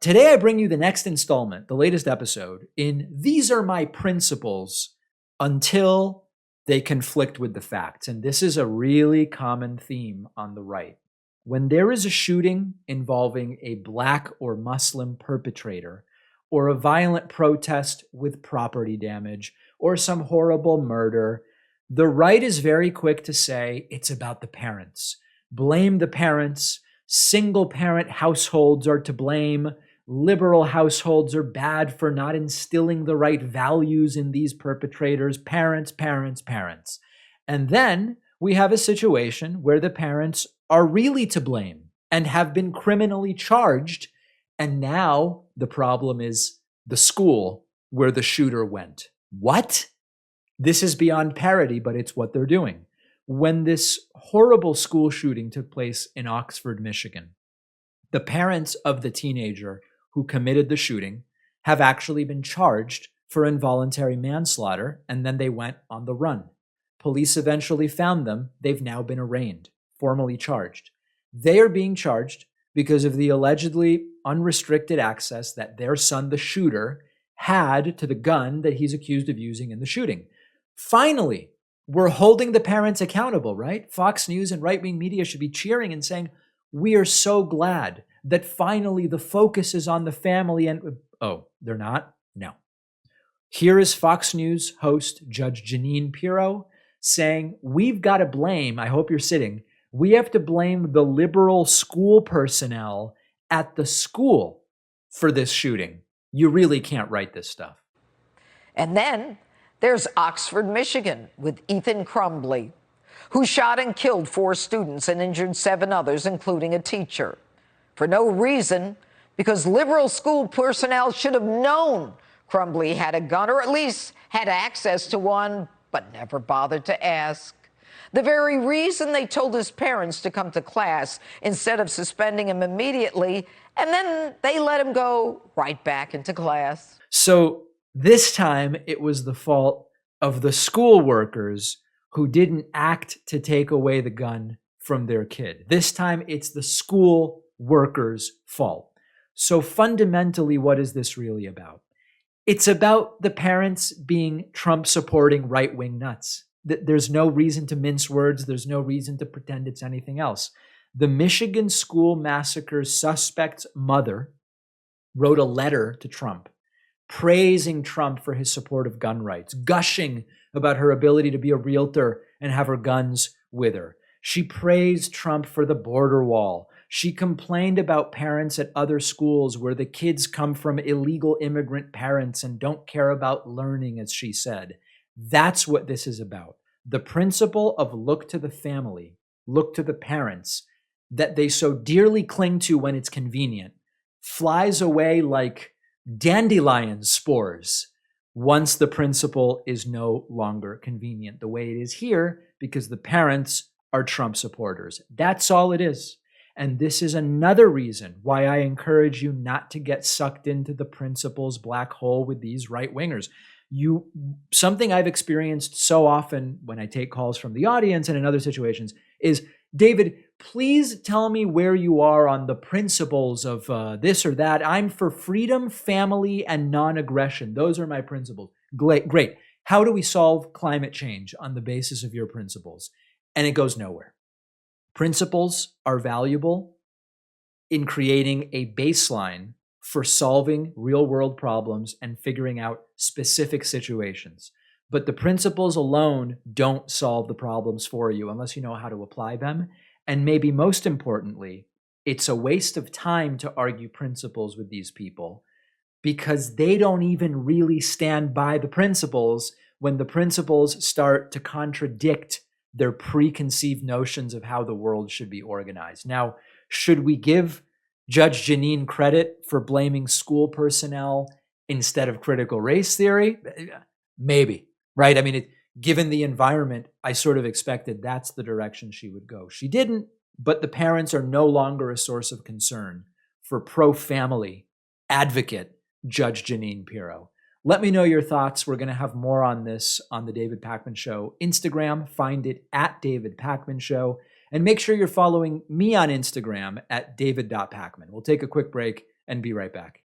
Today, I bring you the next installment, the latest episode in These Are My Principles Until They Conflict with the Facts. And this is a really common theme on the right. When there is a shooting involving a Black or Muslim perpetrator, or a violent protest with property damage, or some horrible murder, the right is very quick to say it's about the parents. Blame the parents. Single parent households are to blame. Liberal households are bad for not instilling the right values in these perpetrators. Parents, parents, parents. And then we have a situation where the parents are really to blame and have been criminally charged. And now the problem is the school where the shooter went. What? This is beyond parody, but it's what they're doing. When this horrible school shooting took place in Oxford, Michigan, the parents of the teenager who committed the shooting have actually been charged for involuntary manslaughter, and then they went on the run. Police eventually found them. They've now been arraigned, formally charged. They are being charged because of the allegedly unrestricted access that their son, the shooter, had to the gun that he's accused of using in the shooting. Finally, we're holding the parents accountable, right? Fox News and right-wing media should be cheering and saying, we are so glad that finally the focus is on the family. And oh, they're not? No. Here is Fox News host Judge Jeanine Pirro saying, we've got to blame, I hope you're sitting, we have to blame the liberal school personnel at the school for this shooting. You really can't write this stuff. And then there's Oxford, Michigan, with Ethan Crumbley, who shot and killed 4 students and injured 7 others, including a teacher. For no reason, because liberal school personnel should have known Crumbley had a gun, or at least had access to one, but never bothered to ask. The very reason they told his parents to come to class instead of suspending him immediately, and then they let him go right back into class. So this time, it was the fault of the school workers who didn't act to take away the gun from their kid. This time, it's the school workers' fault. So fundamentally, what is this really about? It's about the parents being Trump-supporting right-wing nuts. There's no reason to mince words. There's no reason to pretend it's anything else. The Michigan school massacre suspect's mother wrote a letter to Trump, praising Trump for his support of gun rights, gushing about her ability to be a realtor and have her guns with her. She praised Trump for the border wall. She complained about parents at other schools where the kids come from illegal immigrant parents and don't care about learning, as she said. That's what this is about. The principle of look to the family, look to the parents, that they so dearly cling to when it's convenient, flies away like dandelion spores once the principle is no longer convenient the way it is here, because the parents are Trump supporters. That's all it is. And this is another reason why I encourage you not to get sucked into the principles black hole with these right-wingers. Something I've experienced so often when I take calls from the audience and in other situations is, David, please tell me where you are on the principles of this or that. I'm for freedom, family, and non-aggression. Those are my principles. Great. How do we solve climate change on the basis of your principles? And it goes nowhere. Principles are valuable in creating a baseline for solving real-world problems and figuring out specific situations. But the principles alone don't solve the problems for you unless you know how to apply them. And maybe most importantly, it's a waste of time to argue principles with these people because they don't even really stand by the principles when the principles start to contradict their preconceived notions of how the world should be organized. Now, should we give Judge Jeanine credit for blaming school personnel instead of critical race theory? Maybe, right? I mean, given the environment, I sort of expected that's the direction she would go. She didn't, but the parents are no longer a source of concern for pro-family advocate Judge Jeanine Pirro. Let me know your thoughts. We're going to have more on this on the David Pakman Show Instagram. Find it at David Pakman Show. And make sure you're following me on Instagram at david.pacman. We'll take a quick break and be right back.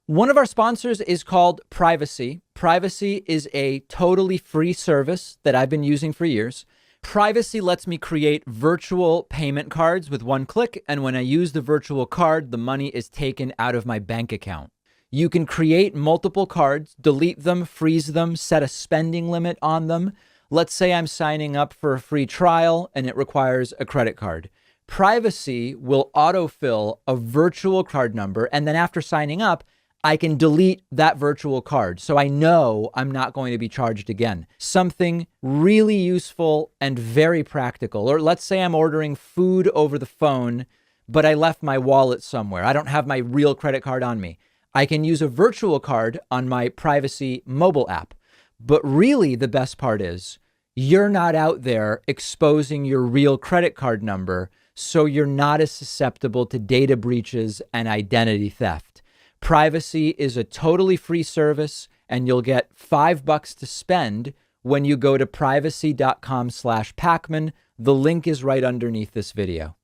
One of our sponsors is called Privacy. Privacy is a totally free service that I've been using for years. Privacy lets me create virtual payment cards with one click, and when I use the virtual card, the money is taken out of my bank account. You can create multiple cards, delete them, freeze them, set a spending limit on them. Let's say I'm signing up for a free trial and it requires a credit card. Privacy will autofill a virtual card number, and then after signing up, I can delete that virtual card. So I know I'm not going to be charged again. Something really useful and very practical. Or let's say I'm ordering food over the phone, but I left my wallet somewhere. I don't have my real credit card on me. I can use a virtual card on my Privacy mobile app. But really the best part is you're not out there exposing your real credit card number, so you're not as susceptible to data breaches and identity theft. Privacy is a totally free service, and you'll get $5 to spend when you go to privacy.com/Pacman. The link is right underneath this video.